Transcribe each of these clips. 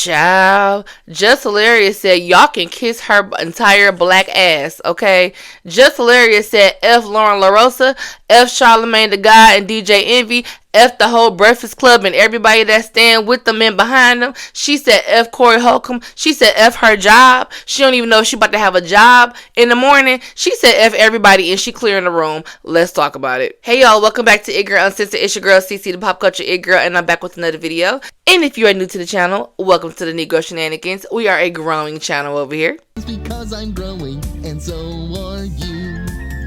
Child, Jess Hilarious said y'all can kiss her entire black ass, okay? Jess Hilarious said F Lauren LaRosa, F Charlamagne the God and DJ Envy, F the whole Breakfast Club and everybody that stand with them and behind them. She said F Corey Holcomb. She said F her job. She don't even know if she about to have a job in the morning. She said F everybody and she clearing the room. Let's talk about it. Hey y'all, welcome back to Girl Uncensored. It's your girl CC, the pop culture Girl, and I'm back with another video. And if you are new to the channel, welcome to the Negro Shenanigans. We are a growing channel over here. It's because I'm growing, and so are you.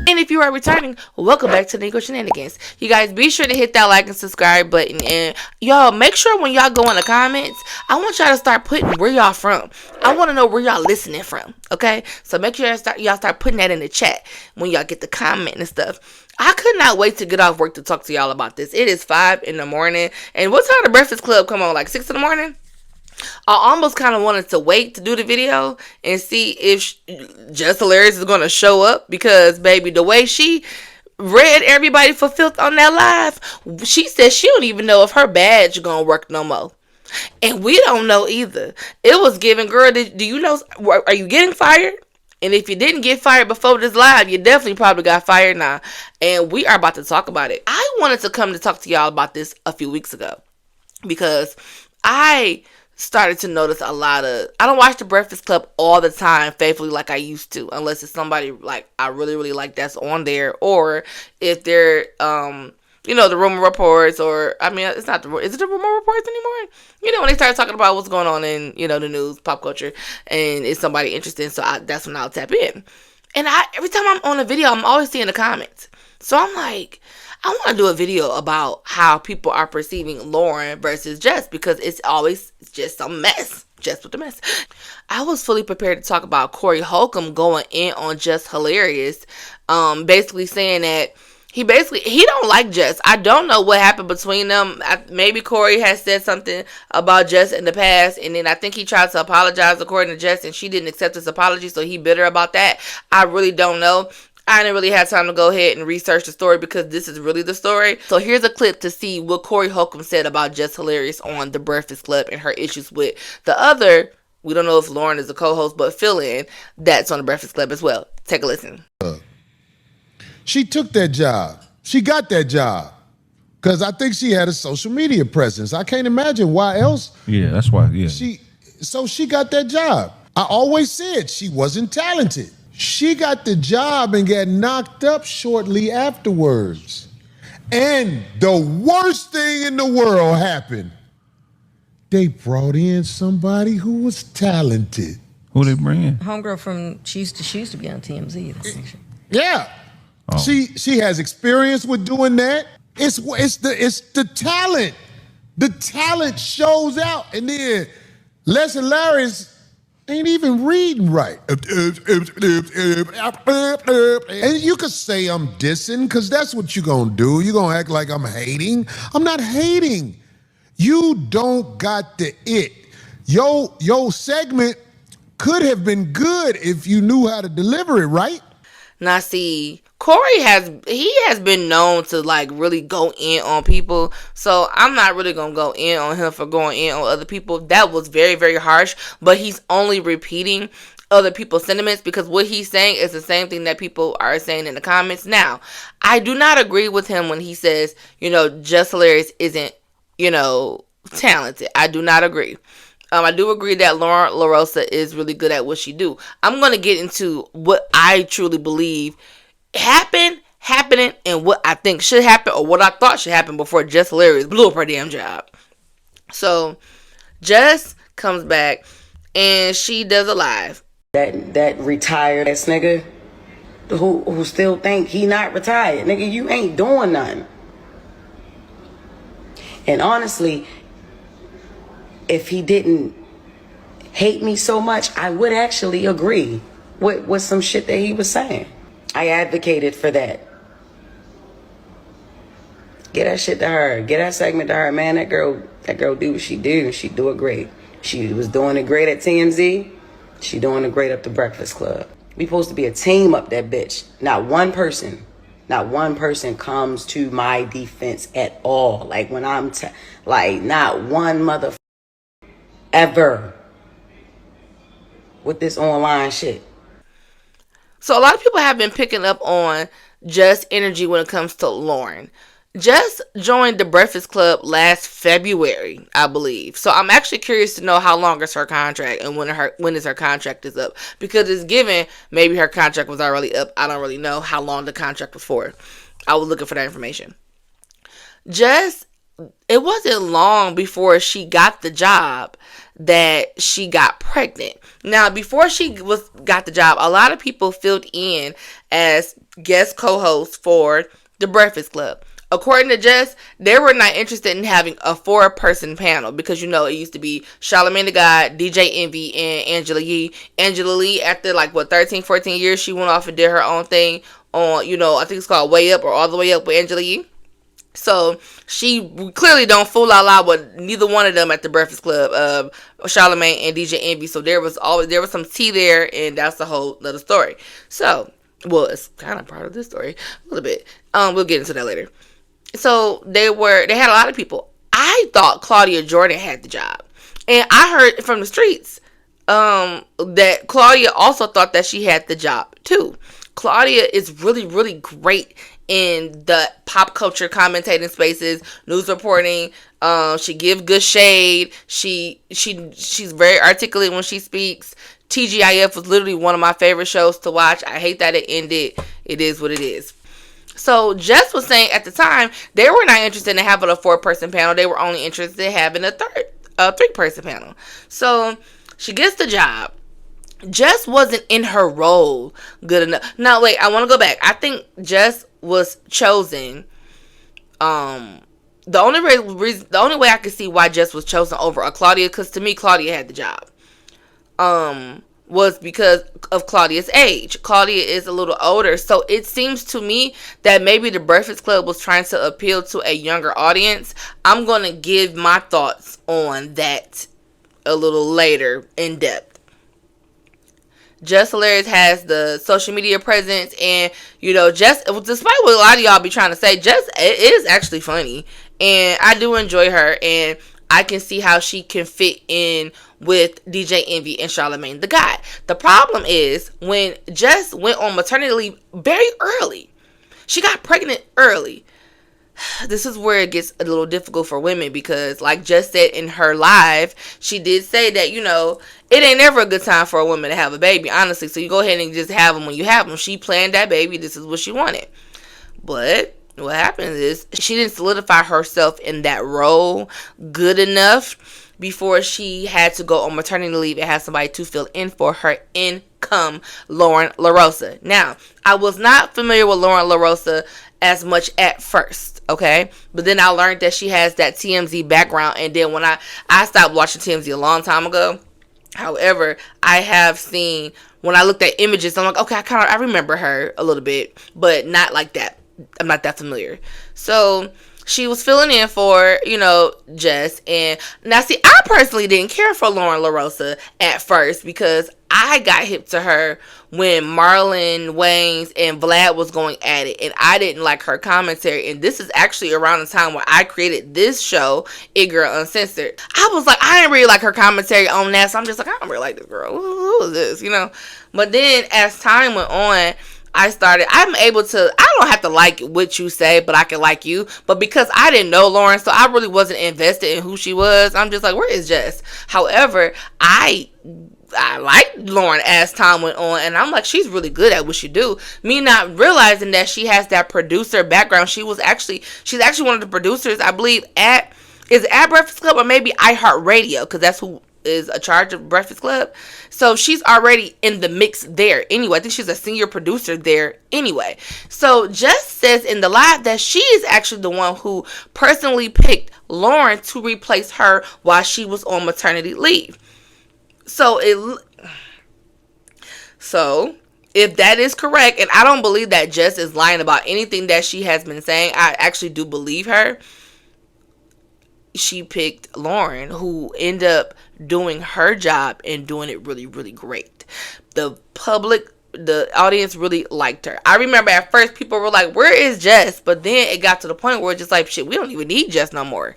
And if you are returning, welcome back to the Negro Shenanigans. You guys, be sure to hit that like and subscribe button. And y'all, make sure when y'all go in the comments, I want y'all to start putting where y'all from. I want to know where y'all listening from, okay? So make sure y'all start putting that in the chat when y'all get the comment and stuff. I could not wait to get off work to talk to y'all about this. It is 5 in the morning. And what time the Breakfast Club come on? Like 6 in the morning? I almost kind of wanted to wait to do the video and see if Jess Hilarious is going to show up. Because, baby, the way she read everybody for filth on that live, she said she don't even know if her badge going to work no more. And we don't know either. It was giving, girl, do you know, are you getting fired? And if you didn't get fired before this live, you definitely probably got fired now. And we are about to talk about it. I wanted to come to talk to y'all about this a few weeks ago. Because I started to notice a lot of... I don't watch The Breakfast Club all the time faithfully like I used to. Unless it's somebody like I really, really like that's on there. Or if they're... you know, the rumor reports, or, I mean, it's not the, is it the rumor reports anymore? You know, when they start talking about what's going on in, you know, the news, pop culture, and it's somebody interesting, so that's when I'll tap in. And every time I'm on a video, I'm always seeing the comments. So I'm like, I want to do a video about how people are perceiving Lauren versus Jess, because it's just a mess. Jess with the mess. I was fully prepared to talk about Corey Holcomb going in on Jess Hilarious, basically saying that he don't like Jess. I don't know what happened between them. Maybe Corey has said something about Jess in the past, and then I think he tried to apologize according to Jess, and she didn't accept his apology, so he bitter about that. I really don't know. I didn't really have time to go ahead and research the story because this is really the story. So here's a clip to see what Corey Holcomb said about Jess Hilarious on The Breakfast Club and her issues with the other, we don't know if Lauren is a co-host, but fill-in that's on The Breakfast Club as well. Take a listen. She took that job. She got that job because I think she had a social media presence. I can't imagine why else. Yeah, that's why. Yeah. She got that job. I always said she wasn't talented. She got the job and got knocked up shortly afterwards. And the worst thing in the world happened. They brought in somebody who was talented. Who they bring in? Homegirl from she used to be on TMZ. Yeah. Oh. She has experience with doing that. It's the talent. The talent shows out, and then Jess Hilarious ain't even reading right. And you could say I'm dissing, because that's what you're gonna do. You're gonna act like I'm hating. I'm not hating. You don't got the it. Your segment could have been good if you knew how to deliver it right. Now see, Corey has been known to like really go in on people, so I'm not really gonna go in on him for going in on other people. That was very, very harsh, but he's only repeating other people's sentiments because what he's saying is the same thing that people are saying in the comments. Now, I do not agree with him when he says, you know, Jess Hilarious isn't, you know, talented. I do not agree. I do agree that Lauren LaRosa is really good at what she do. I'm going to get into what I truly believe happening, and what I think should happen, or what I thought should happen before Jess Hilarious blew up her damn job. So, Jess comes back, and she does a live. That retired ass nigga who still think he not retired. Nigga, you ain't doing nothing. And honestly, if he didn't hate me so much, I would actually agree with some shit that he was saying. I advocated for that. Get that shit to her. Get that segment to her. Man, that girl do what she do. She do it great. She was doing it great at TMZ. She doing it great up the Breakfast Club. We supposed to be a team up that bitch. Not one person comes to my defense at all. Like when I'm, like not one motherfucker ever with this online shit. So a lot of people have been picking up on Jess' energy when it comes to Lauren. Jess joined the Breakfast Club last February, I believe. So I'm actually curious to know how long is her contract and when is her contract is up. Because it's given maybe her contract was already up. I don't really know how long the contract was for. I was looking for that information. Jess, it wasn't long before she got the job that she got pregnant. Now, before she got the job, a lot of people filled in as guest co-hosts for the Breakfast Club. According to Jess, they were not interested in having a 4-person panel because, it used to be Charlamagne the God, DJ Envy, and Angela Yee. Angela Yee, after 13, 14 years, she went off and did her own thing on, I think it's called Way Up or All the Way Up with Angela Yee. So she clearly don't fool out loud with neither one of them at the Breakfast Club, Charlamagne and DJ Envy. So there was some tea there, and that's the whole other story. So, well, it's kind of part of this story a little bit. We'll get into that later. So they had a lot of people. I thought Claudia Jordan had the job, and I heard from the streets that Claudia also thought that she had the job too. Claudia is really, really great in the pop culture commentating spaces, news reporting. She gives good shade. She's very articulate when she speaks. TGIF was literally one of my favorite shows to watch. I hate that it ended. It is what it is. So Jess was saying at the time they were not interested in having a 4-person panel. They were only interested in having a 3-person panel. So she gets the job. Jess wasn't in her role good enough. Now wait, I want to go back. I think Jess was chosen. The only way I could see why Jess was chosen over Claudia, because to me Claudia had the job. Was because of Claudia's age. Claudia is a little older, so it seems to me that maybe the Breakfast Club was trying to appeal to a younger audience. I'm going to give my thoughts on that a little later in depth. Jess Hilarious has the social media presence, and Jess, despite what a lot of y'all be trying to say, Jess is actually funny, and I do enjoy her, and I can see how she can fit in with DJ Envy and Charlamagne the God. The problem is when Jess went on maternity leave very early. She got pregnant early. This is where it gets a little difficult for women because, like Jess said in her live, she did say that, it ain't never a good time for a woman to have a baby, honestly. So you go ahead and just have them when you have them. She planned that baby. This is what she wanted. But what happens is she didn't solidify herself in that role good enough before she had to go on maternity leave and have somebody to fill in for her income, Lauren LaRosa. Now, I was not familiar with Lauren LaRosa as much at first, okay? But then I learned that she has that TMZ background, and then when I stopped watching TMZ a long time ago. However, I have seen, when I looked at images, I'm like, okay, I remember her a little bit, but not like that. I'm not that familiar. So she was filling in for, Jess. And now, see, I personally didn't care for Lauren LaRosa at first because I got hip to her when Marlon Wayans and Vlad was going at it. And I didn't like her commentary. And this is actually around the time when I created this show, Girl Uncensored. I was like, I didn't really like her commentary on that. So I'm just like, I don't really like this girl. Who is this, But then as time went on, I don't have to like what you say, but I can like you. But because I didn't know Lauren, so I really wasn't invested in who she was, I'm just like, where is Jess? However, I liked Lauren as time went on, and I'm like, she's really good at what she do. Me not realizing that she has that producer background. She's actually one of the producers, I believe, at Breakfast Club or maybe iHeartRadio, because that's who is a charge of Breakfast Club. So she's already in the mix there anyway. I think she's a senior producer there anyway. So Jess says in the live that she is actually the one who personally picked Lauren to replace her while she was on maternity leave. So if that is correct, and I don't believe that Jess is lying about anything that she has been saying, I actually do believe her. She picked Lauren, who ended up doing her job and doing it really, really great. The audience really liked her. I remember at first people were like, where is Jess? But then it got to the point where it's just like, shit, we don't even need Jess no more.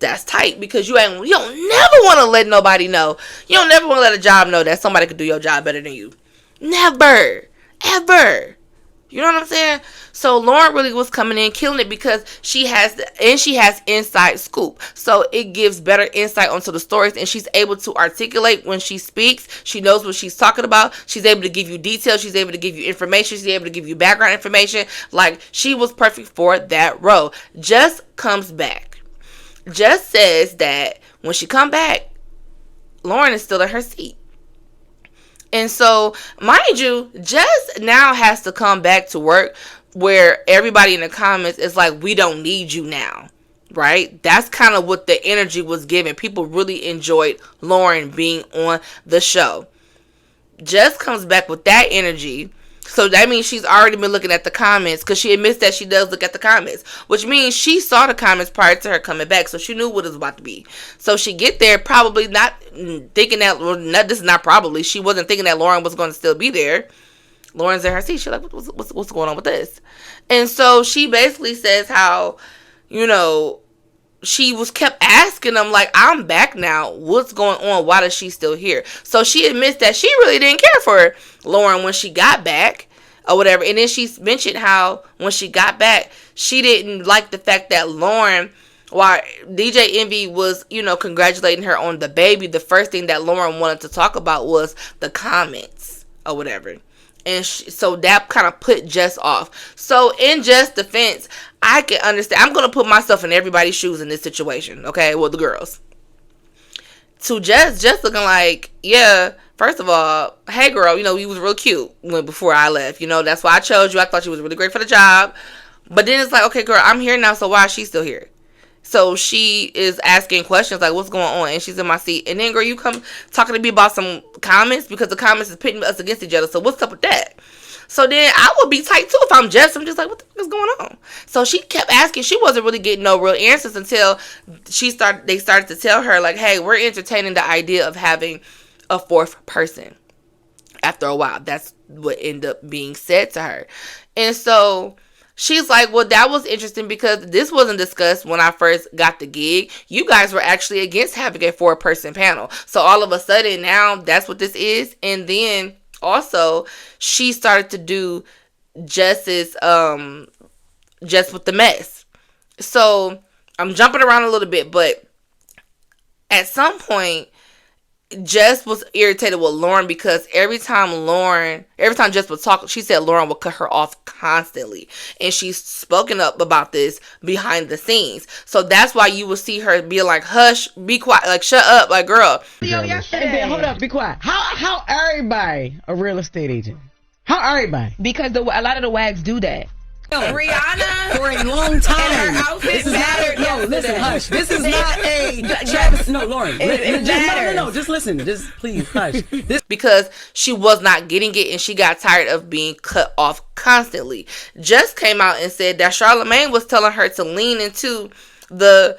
that's tight because you don't never want to let nobody know. You don't never want to let a job know that somebody could do your job better than you. Never. Ever. You know what I'm saying? So Lauren really was coming in, killing it because she has inside scoop. So it gives better insight onto the stories, and she's able to articulate when she speaks. She knows what she's talking about. She's able to give you details. She's able to give you information. She's able to give you background information. Like, she was perfect for that role. Jess comes back. Jess says that when she come back, Lauren is still in her seat. And so, mind you, Jess now has to come back to work where everybody in the comments is like, we don't need you now, right? That's kind of what the energy was given. People really enjoyed Lauren being on the show. Jess comes back with that energy. So that means she's already been looking at the comments, because she admits that she does look at the comments, which means she saw the comments prior to her coming back, so she knew what it was about to be. So she get there probably not thinking that, well, this is not probably, she wasn't thinking that Lauren was going to still be there. Lauren's in her seat. She's like, what's going on with this? And so she basically says how, you know, she was kept asking them, like, I'm back now. What's going on? Why is she still here? So she admits that she really didn't care for Lauren when she got back or whatever. And then she mentioned how when she got back, she didn't like the fact that Lauren, while DJ Envy was, you know, congratulating her on the baby, the first thing that Lauren wanted to talk about was the comments or whatever. And so that kind of put Jess off. So in Jess' defense, I can understand. I'm going to put myself in everybody's shoes in this situation, okay? Well, the girls. To Jess looking like, yeah, first of all, hey girl, you know, you was real cute before I left. You know, that's why I chose you. I thought you was really great for the job. But then it's like, okay, girl, I'm here now, so why is she still here? So she is asking questions like, what's going on? And she's in my seat. And then, girl, you come talking to me about some comments because the comments is pitting us against each other. So what's up with that? So then I would be tight too if I'm Jess. I'm just like, what the fuck is going on? So she kept asking. She wasn't really getting no real answers until they started to tell her, like, hey, we're entertaining the idea of having a fourth person. After a while, that's what ended up being said to her. And so she's like, well, that was interesting because this wasn't discussed when I first got the gig. You guys were actually against having a 4-person panel. So all of a sudden now that's what this is. And then also she started to do Jess's Jess with the mess. So I'm jumping around a little bit, but at some point Jess was irritated with Lauren because every time Jess would talk, she said Lauren would cut her off constantly. And she's spoken up about this behind the scenes. So that's why you will see her be like, hush, be quiet, like, shut up, like, girl. And then, hold up, be quiet. How everybody a real estate agent? How everybody? Because a lot of the wags do that. Rihanna For a long time. and her outfit This is mattered. not, no, listen, hush. This is not a Travis. No, Lauren. No, just listen. Just please, hush. This Because she was not getting it and she got tired of being cut off constantly. Jess came out and said that Charlamagne was telling her to lean into the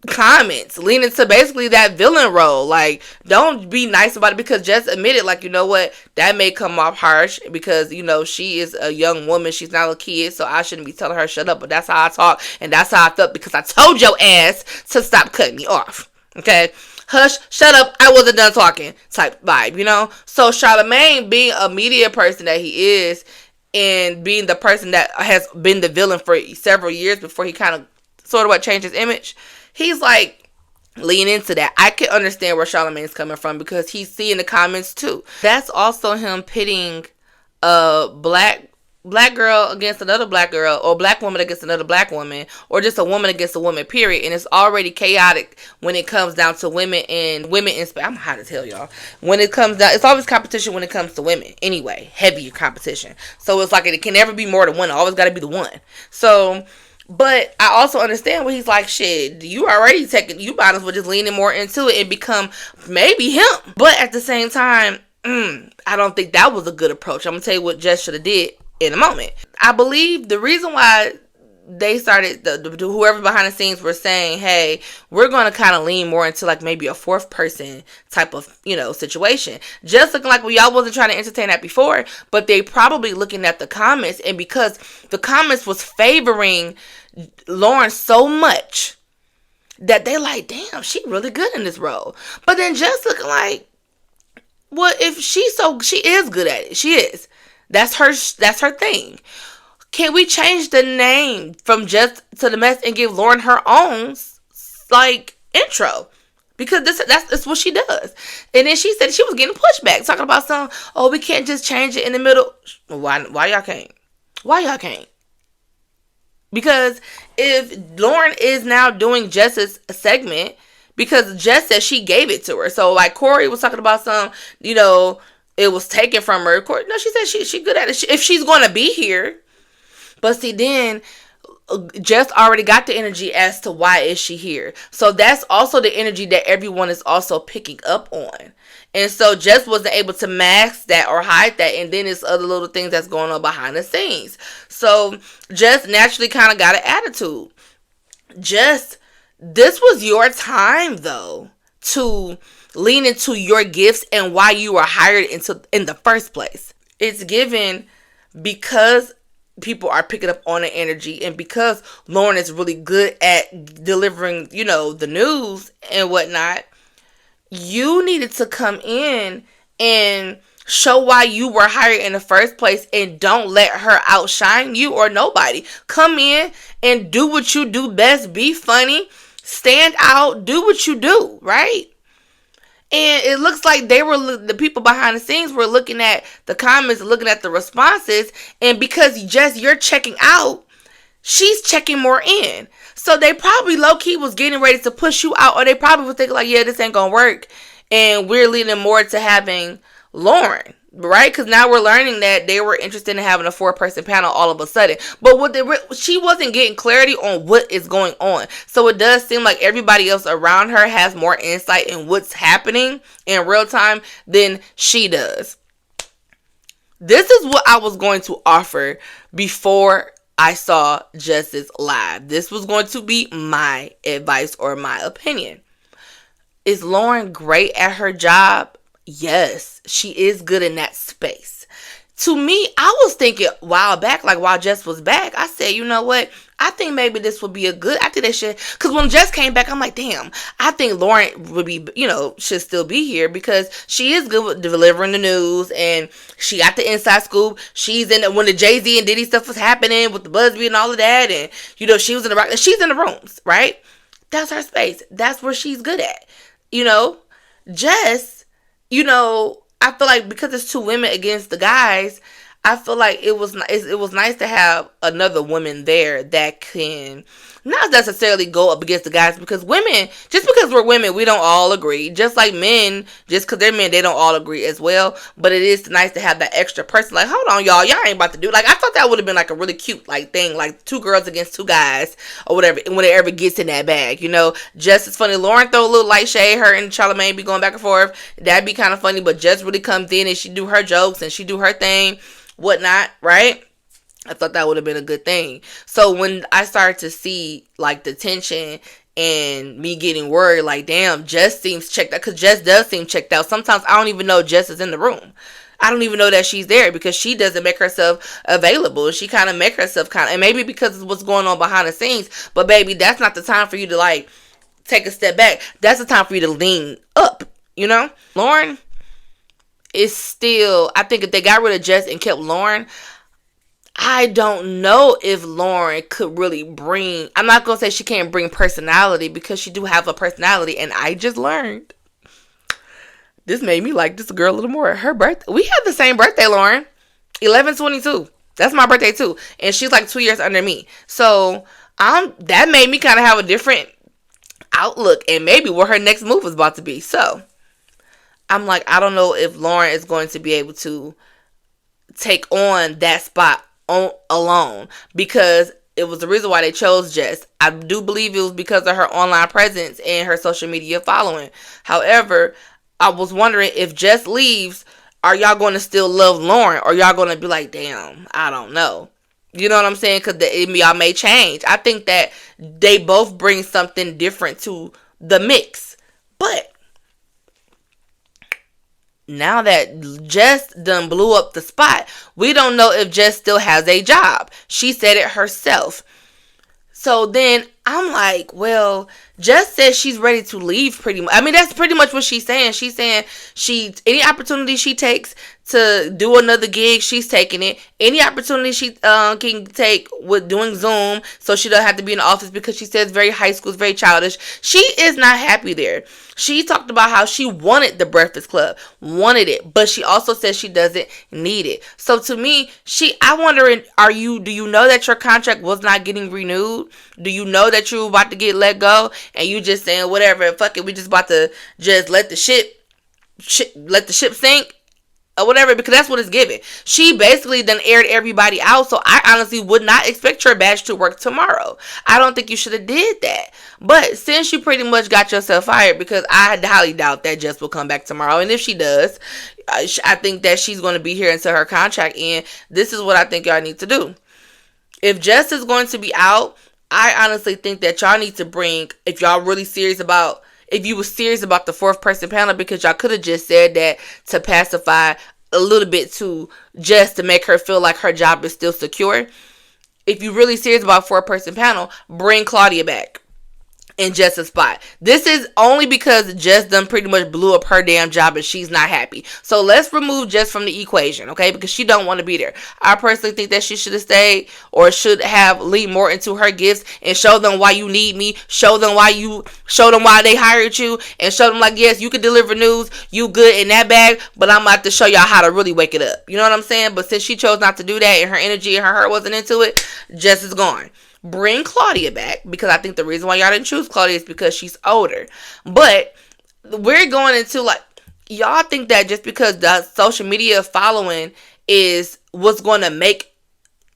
comments, lean into basically that villain role. Like, don't be nice about it, because Jess admitted, like, you know what, that may come off harsh because, you know, she is a young woman, she's not a kid, so I shouldn't be telling her shut up. But that's how I talk and that's how I felt because I told your ass to stop cutting me off. Okay, hush, shut up, I wasn't done talking type vibe, you know. So Charlamagne, being a media person that he is and being the person that has been the villain for several years before he kind of sort of changed his image, he's like, lean into that. I can understand where Charlamagne's coming from because he's seeing the comments too. That's also him pitting a black girl against another black girl, or black woman against another black woman, or just a woman against a woman, period. And it's already chaotic when it comes down to women in I'm hot as hell, y'all. When it comes down, it's always competition when it comes to women anyway, heavier competition. So it's like it can never be more than one. It always got to be the one. So, but I also understand what he's like, shit, you already you might as well just leaning more into it and become maybe him. But at the same time, I don't think that was a good approach. I'm going to tell you what Jess should have did in a moment. I believe the reason why they started, whoever behind the scenes were saying, hey, we're going to kind of lean more into like maybe a fourth person type of, you know, situation. Just looking like, well, y'all wasn't trying to entertain that before, but they probably looking at the comments, and because the comments was favoring Lauren so much, that they like, damn, she really good in this role. But then Jess looking like, well, if she is good at it. She is. That's her thing. Can we change the name from Jess to the Mess and give Lauren her own like intro? Because that's what she does. And then she said she was getting pushback, talking about some, oh, we can't just change it in the middle. Why y'all can't? Why y'all can't? Because if Lauren is now doing Jess's segment, because Jess said she gave it to her. So like Corey was talking about some, it was taken from her. Corey, no, she said she good at it. If she's going to be here. But see, then Jess already got the energy as to why is she here. So that's also the energy that everyone is also picking up on. And so Jess wasn't able to mask that or hide that. And then there's other little things that's going on behind the scenes. So Jess naturally kind of got an attitude. Jess, this was your time though to lean into your gifts and why you were hired in the first place. It's given because people are picking up on the energy, and because Lauren is really good at delivering, the news and whatnot, you needed to come in and show why you were hired in the first place, and don't let her outshine you or nobody. Come in and do what you do best. Be funny, stand out, do what you do, right? And it looks like the people behind the scenes were looking at the comments, looking at the responses. And because you're checking out, she's checking more in. So they probably low-key was getting ready to push you out. Or they probably was thinking like, yeah, this ain't going to work. And we're leaning more to having Lauren. Right? Because now we're learning that they were interested in having a 4-person panel all of a sudden. But she wasn't getting clarity on what is going on. So it does seem like everybody else around her has more insight in what's happening in real time than she does. This is what I was going to offer before I saw Jess's live. This was going to be my advice or my opinion. Is Lauren great at her job? Yes, she is good in that space. To me, I was thinking a while back, like while Jess was back, I said, you know what? I think maybe this would be I think they should, because when Jess came back, I'm like, damn, I think Lauren would be, should still be here because she is good with delivering the news and she got the inside scoop. She's in when the Jay-Z and Diddy stuff was happening with the Busby and all of that. And, she was in the rock. She's in the rooms, right? That's her space. That's where she's good at. Jess, I feel like because it's 2 women against the guys, I feel like it was nice to have another woman there that can not necessarily go up against the guys, because women, just because we're women, we don't all agree. Just like men, just because they're men, they don't all agree as well. But it is nice to have that extra person. Like, hold on, y'all ain't about to do. Like, I thought that would have been like a really cute thing, like 2 girls against 2 guys or whatever. When it ever gets in that bag, Just as funny. Lauren throw a little light shade. Her and Charlamagne be going back and forth. That'd be kind of funny. But Jess really comes in and she do her jokes and she do her thing, whatnot, right? I thought that would have been a good thing. So when I started to see like the tension and me getting worried, like, damn, Jess seems checked out, because Jess does seem checked out. Sometimes I don't even know Jess is in the room. I don't even know that she's there because she doesn't make herself available. She kind of make herself and maybe because of what's going on behind the scenes. But baby, that's not the time for you to like take a step back. That's the time for you to lean up, Lauren is still, I think if they got rid of Jess and kept Lauren, I don't know if Lauren could really bring, I'm not going to say she can't bring personality, because she do have a personality. And I just learned, this made me like this girl a little more. Her birthday, we have the same birthday, Lauren. 11/22. That's my birthday too. And she's like 2 years under me. So that made me kind of have a different outlook and maybe what her next move is about to be. So I'm like, I don't know if Lauren is going to be able to take on that spot alone, because it was the reason why they chose Jess. I do believe it was because of her online presence and her social media following. However, I was wondering, if Jess leaves, are y'all going to still love Lauren, or y'all going to be like, damn, I don't know. You know what I'm saying? Because y'all may change. I think that they both bring something different to the mix. But now that Jess done blew up the spot, we don't know if Jess still has a job. She said it herself. So then I'm like, well, Jess says she's ready to leave pretty much. I mean, that's pretty much what she's saying. She's saying any opportunity she takes to do another gig, she's taking it. Any opportunity she can take with doing Zoom, so she doesn't have to be in the office, because she says very high school, it's very childish. She is not happy there. She talked about how she wanted the Breakfast Club, wanted it, but she also says she doesn't need it. So to me, I'm wondering, do you know that your contract was not getting renewed? Do you know that you were about to get let go, and you just saying whatever, fuck it, we just about to just let the ship sink? Or whatever, because that's what it's giving. She basically done aired everybody out, so I honestly would not expect your batch to work tomorrow. I don't think you should have did that. But since you pretty much got yourself fired, because I highly doubt that Jess will come back tomorrow, and if she does, I think that she's going to be here until her contract ends. This is what I think y'all need to do. If Jess is going to be out, I honestly think that y'all need to bring, if y'all really serious about, if you were serious about the fourth person panel, because y'all could have just said that to pacify a little bit to Jess, to make her feel like her job is still secure. If you're really serious about fourth person panel, bring Claudia back in Jess's spot. This is only because Jess done pretty much blew up her damn job and she's not happy. So let's remove Jess from the equation, okay? Because she don't want to be there. I personally think that she should have stayed, or should have leaned more into her gifts and show them why you need me. Show them why they hired you, and show them like, yes, you can deliver news. You good in that bag, but I'm about to show y'all how to really wake it up. You know what I'm saying? But since she chose not to do that, and her energy and her heart wasn't into it, Jess is gone. Bring Claudia back, because I think the reason why y'all didn't choose Claudia is because she's older. But we're going into, like, y'all think that just because the social media following is what's going to make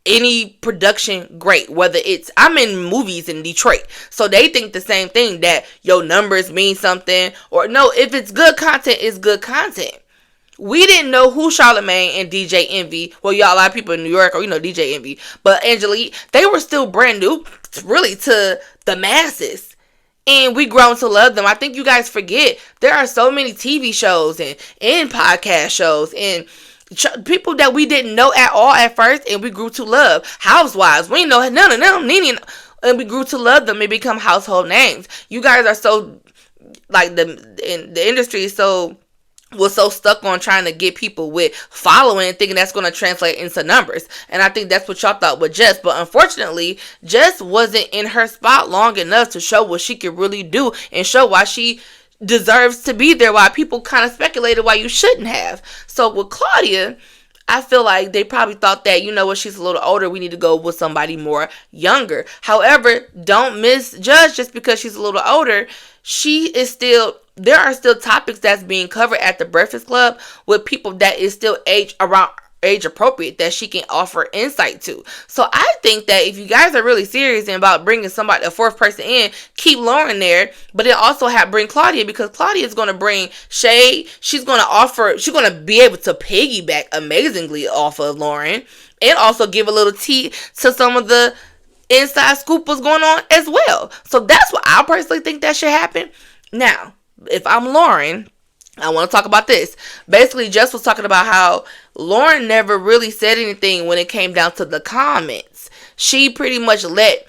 any production great, whether it's, I'm in movies in Detroit, so they think the same thing, that your numbers mean something, or no, if it's good content, it's good content. We didn't know who Charlamagne and DJ Envy, well, y'all, a lot of people in New York, or, DJ Envy, but Angelique, they were still brand new, really, to the masses. And we grown to love them. I think you guys forget, there are so many TV shows and podcast shows and people that we didn't know at all at first, and we grew to love. Housewives, we didn't know none of them, and we grew to love them and become household names. You guys are so, like, the industry is so stuck on trying to get people with following, thinking that's going to translate into numbers. And I think that's what y'all thought with Jess. But unfortunately, Jess wasn't in her spot long enough to show what she could really do and show why she deserves to be there, why people kind of speculated why you shouldn't have. So with Claudia, I feel like they probably thought that, she's a little older, we need to go with somebody more younger. However, don't misjudge just because she's a little older. There are still topics that's being covered at the Breakfast Club with people that is still age appropriate, that she can offer insight to. So I think that if you guys are really serious about bringing a fourth person in, keep Lauren there, but then also bring Claudia, because Claudia is going to bring shade. She's going to be able to piggyback amazingly off of Lauren, and also give a little tea to some of the inside scoop what's going on as well. So that's what I personally think that should happen. Now, if I'm Lauren, I want to talk about this. Basically, Jess was talking about how Lauren never really said anything when it came down to the comments. She pretty much let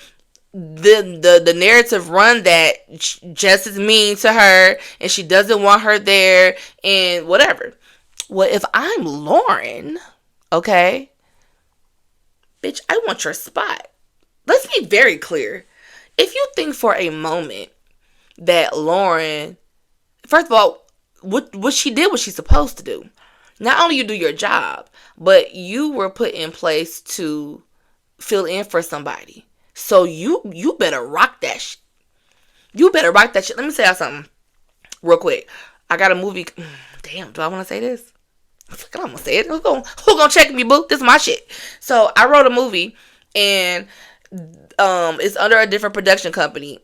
the narrative run that Jess is mean to her and she doesn't want her there and whatever. Well, if I'm Lauren, okay, bitch, I want your spot. Let's be very clear. If you think for a moment that Lauren, first of all, what she did what she's supposed to do. Not only you do your job, but you were put in place to fill in for somebody. So you better rock that shit. You better rock that shit. Let me say something real quick. I got a movie. Damn, do I want to say this? I'm going to say it. Who gonna check me, boo? This is my shit. So I wrote a movie, and it's under a different production company.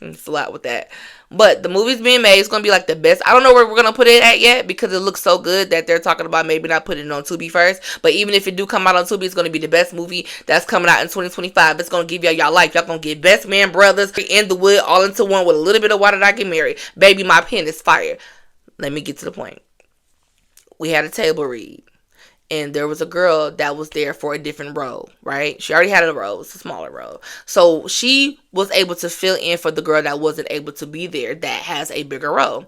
It's a lot with that. But the movie's being made. It's going to be like the best. I don't know where we're going to put it at yet, because it looks so good that they're talking about maybe not putting it on Tubi first. But even if it do come out on Tubi, it's going to be the best movie that's coming out in 2025. It's going to give y'all life. Y'all going to get Best Man Brothers in the Wood all into one with a little bit of Why Did I Get Married. Baby, my pen is fire. Let me get to the point. We had a table read. and there was a girl that was there for a different role, right? She already had a role. It's a smaller role. So she was able to fill in for the girl that wasn't able to be there that has a bigger role.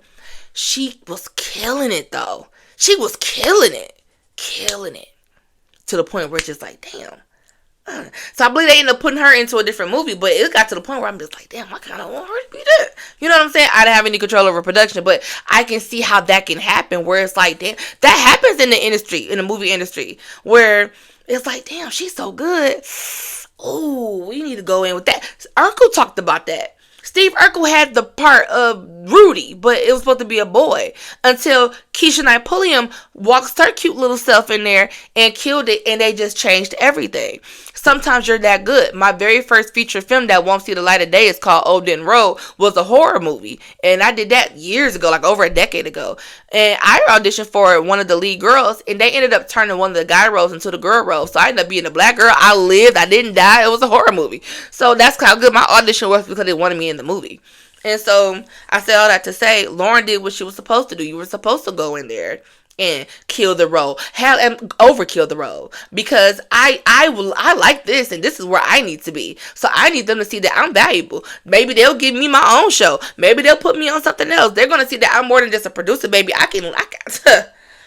She was killing it, though. She was killing it. Killing it. To the point where it's just like, damn. So I believe they ended up putting her into a different movie, but it got to the point where I'm just like, damn, I kind of want her to be that. You know what I'm saying? I didn't have any control over production, but I can see how that can happen, where it's like, damn, that happens in the industry, in the movie industry, where it's like, damn, she's so good. Oh, we need to go in with that. Urkel talked about that. Steve Urkel had the part of Rudy, but it was supposed to be a boy until Keisha Knight Pulliam walks her cute little self in there and killed it, and they just changed everything. Sometimes you're that good. My very first feature film that won't see the light of day is called Old Denton Road, was a horror movie, and I did that years ago, like over a decade ago. And I auditioned for one of the lead girls, and they ended up turning one of the guy roles into the girl role. So I ended up being a black girl. I lived. I didn't die. It was a horror movie. So that's how good my audition was, because they wanted me in the movie. And so I said all that to say, Lauren did what she was supposed to do. You were supposed to go in there and kill the role, and overkill the role, because I like this, and this is where I need to be. So I need them to see that I'm valuable. Maybe they'll give me my own show. Maybe they'll put me on something else. They're gonna see that I'm more than just a producer, baby. I can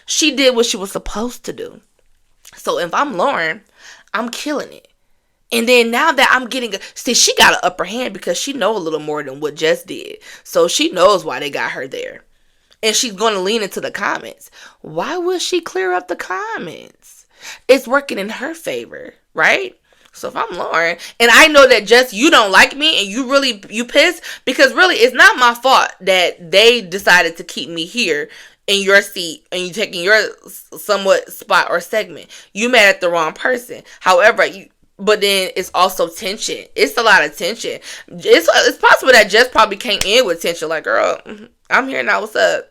she did what she was supposed to do. So if I'm Lauren, I'm killing it. And then now that I'm getting see, she got an upper hand because she know a little more than what Jess did. So she knows why they got her there. And she's going to lean into the comments. Why would she clear up the comments? It's working in her favor, right? So if I'm Lauren, and I know that Jess, you don't like me, and you pissed, because really it's not my fault that they decided to keep me here in your seat and you taking your somewhat spot or segment. You mad at the wrong person. However, but then it's also tension. It's a lot of tension. It's possible that Jess probably came in with tension, like, girl, I'm here now, what's up?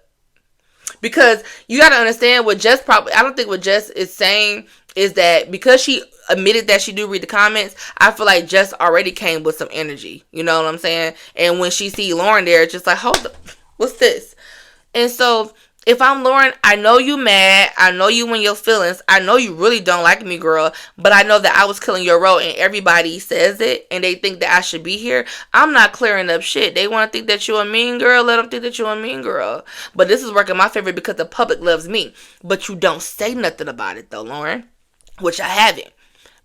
Because you got to understand what Jess I don't think what Jess is saying is that because she admitted that she do read the comments, I feel like Jess already came with some energy. You know what I'm saying? And when she see Lauren there, it's just like, hold up, what's this? And so if I'm Lauren, I know you mad. I know you in your feelings. I know you really don't like me, girl. But I know that I was killing your role, and everybody says it, and they think that I should be here. I'm not clearing up shit. They want to think that you're a mean girl. Let them think that you're a mean girl. But this is working in my favor because the public loves me. But you don't say nothing about it, though, Lauren. Which I haven't.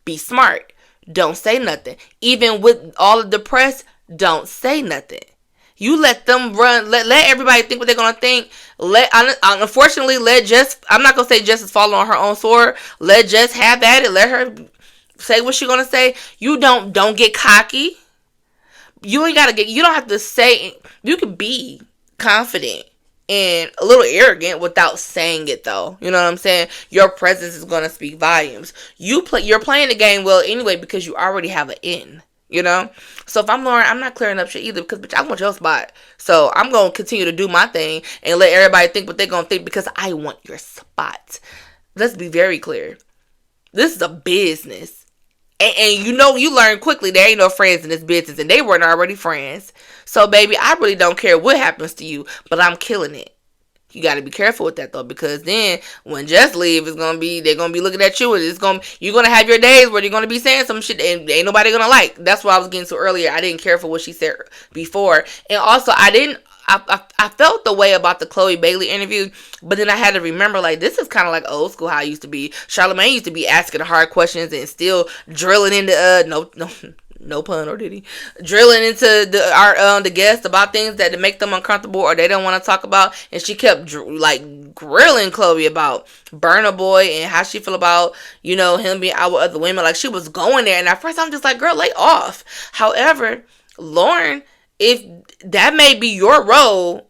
Be smart. Don't say nothing. Even with all of the press, don't say nothing. You let them run. Let everybody think what they're gonna think. Unfortunately, let Jess. I'm not gonna say Jess is falling on her own sword. Let Jess have at it. Let her say what she's gonna say. You don't get cocky. You ain't gotta get. You don't have to say. You can be confident and a little arrogant without saying it, though. You know what I'm saying? Your presence is gonna speak volumes. You're playing the game well anyway because you already have an in. You know? So if I'm Lauren, I'm not clearing up shit either because, bitch, I want your spot. So I'm going to continue to do my thing and let everybody think what they're going to think because I want your spot. Let's be very clear. This is a business. And you know, you learn quickly there ain't no friends in this business, and they weren't already friends. So, baby, I really don't care what happens to you, but I'm killing it. You got to be careful with that, though, because then when Jess leave, they're going to be looking at you, and you're going to have your days where you're going to be saying some shit and ain't nobody going to like. That's what I was getting to earlier. I didn't care for what she said before. And also, I felt the way about the Chloe Bailey interview, but then I had to remember, like, this is kind of like old school how I used to be. Charlamagne used to be asking hard questions and still drilling into, no pun, or did he? Drilling into the guests about things that make them uncomfortable or they don't want to talk about. And she kept grilling Chloe about Burna Boy and how she feel about, you know, him being out with other women. Like, she was going there. And at first I'm just like, girl, lay off. However, Lauren, if that may be your role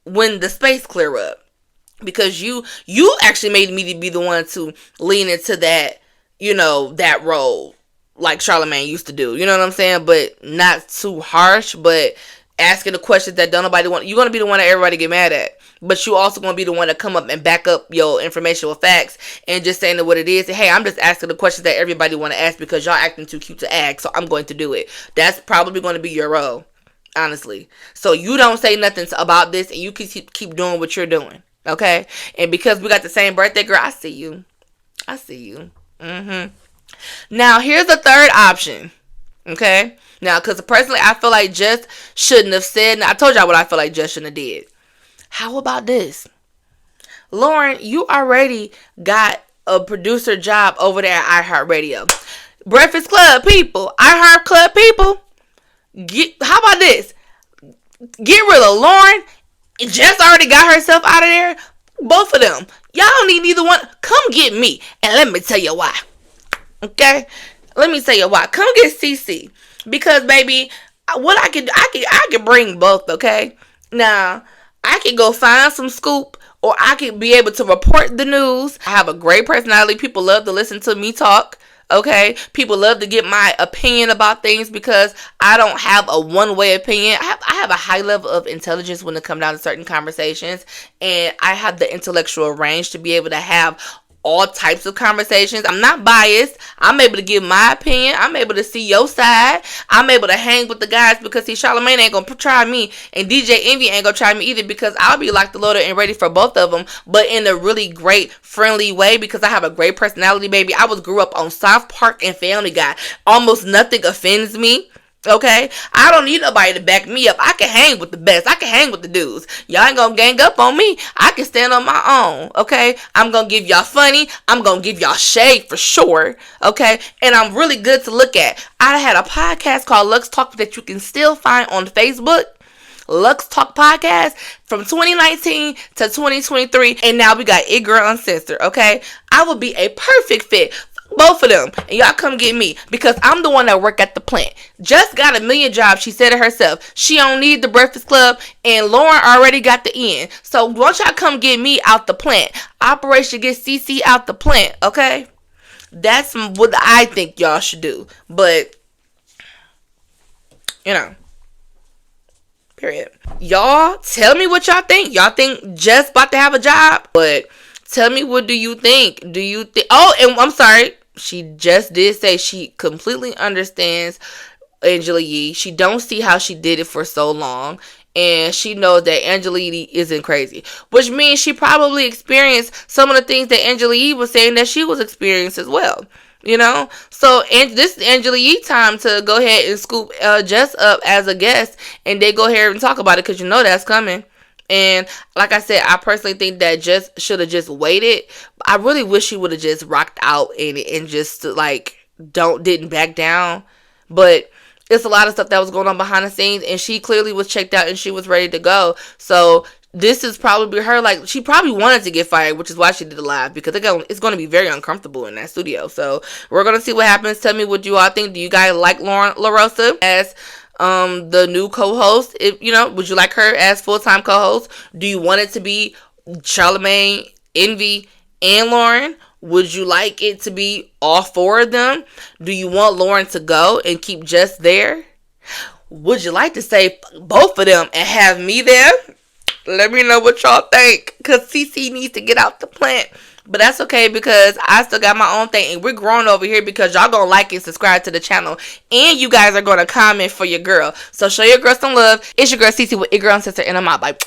when the space clear up, because you actually made me to be the one to lean into that, you know, that role. Like Charlamagne used to do, you know what I'm saying? But not too harsh, but asking the questions that don't nobody want. You're going to be the one that everybody get mad at. But you also going to be the one to come up and back up your information with facts and just saying what it is. And, hey, I'm just asking the questions that everybody want to ask because y'all acting too cute to ask, so I'm going to do it. That's probably going to be your role, honestly. So you don't say nothing about this, and you keep doing what you're doing, okay? And because we got the same birthday, girl, I see you. I see you. Now, here's the third option. Okay? Now, because personally, I feel like Jess shouldn't have said. I told y'all what I feel like Jess shouldn't have did. How about this? Lauren, you already got a producer job over there at iHeartRadio. Breakfast Club people, iHeart Club people, how about this? Get rid of Lauren. Jess already got herself out of there. Both of them. Y'all don't need neither one. Come get me. And let me tell you why. Okay? Let me tell you why. Come get CC. Because, baby, what I could bring both, okay? Now, I could go find some scoop, or I could be able to report the news. I have a great personality. People love to listen to me talk. Okay, people love to get my opinion about things because I don't have a one-way opinion. I have a high level of intelligence when it comes down to certain conversations, and I have the intellectual range to be able to have all types of conversations. I'm not biased. I'm able to give my opinion. I'm able to see your side. I'm able to hang with the guys because, see, Charlamagne ain't gonna try me, and DJ Envy ain't gonna try me either, because I'll be locked, loaded, and ready for both of them, but in a really great, friendly way, because I have a great personality, baby. I grew up on South Park and Family Guy. Almost nothing offends me. Okay, I don't need nobody to back me up. I can hang with the best. I can hang with the dudes. Y'all ain't gonna gang up on me. I can stand on my own. Okay, I'm gonna give y'all funny. I'm gonna give y'all shade for sure. Okay, and I'm really good to look at. I had a podcast called Lux Talk that you can still find on Facebook. Lux Talk Podcast from 2019 to 2023, and now we got Girl Uncensored. Okay, I would be a perfect fit. Both of them. And y'all come get me, because I'm the one that work at the plant. Just got a million jobs. She said it herself. She don't need the Breakfast Club, and Lauren already got the end. So once y'all come get me out the plant, Operation Get CC out the plant. Okay, that's what I think y'all should do. But period. Y'all tell me what y'all think. Y'all think Jess about to have a job? But tell me, what do you think? Do you think? Oh, and I'm sorry. She just did say she completely understands Angela Yee. She don't see how she did it for so long. And she knows that Angela Yee isn't crazy. Which means she probably experienced some of the things that Angela Yee was saying that she was experiencing as well. So this is Angela Yee time to go ahead and scoop Jess up as a guest. And they go ahead and talk about it, because that's coming. And like I said, I personally think that Jess should have just waited. I really wish she would have just rocked out and just didn't back down. But it's a lot of stuff that was going on behind the scenes, and she clearly was checked out and she was ready to go. So this is probably her, she probably wanted to get fired, which is why she did it live, because it's going to be very uncomfortable in that studio. So we're going to see what happens. Tell me what you all think. Do you guys like Lauren LaRosa as the new co-host? Would you like her as full-time co-host? Do you want it to be Charlamagne, Envy, and Lauren? Would you like it to be all four of them? Do you want Lauren to go and keep Jess there? Would you like to say both of them and have me there? Let me know what y'all think, because CC needs to get out the plant. But that's okay, because I still got my own thing, and we're growing over here because y'all gonna like and subscribe to the channel, and you guys are gonna comment for your girl. So show your girl some love. It's your girl CC with Girl Uncensored, and I'm out. Bye.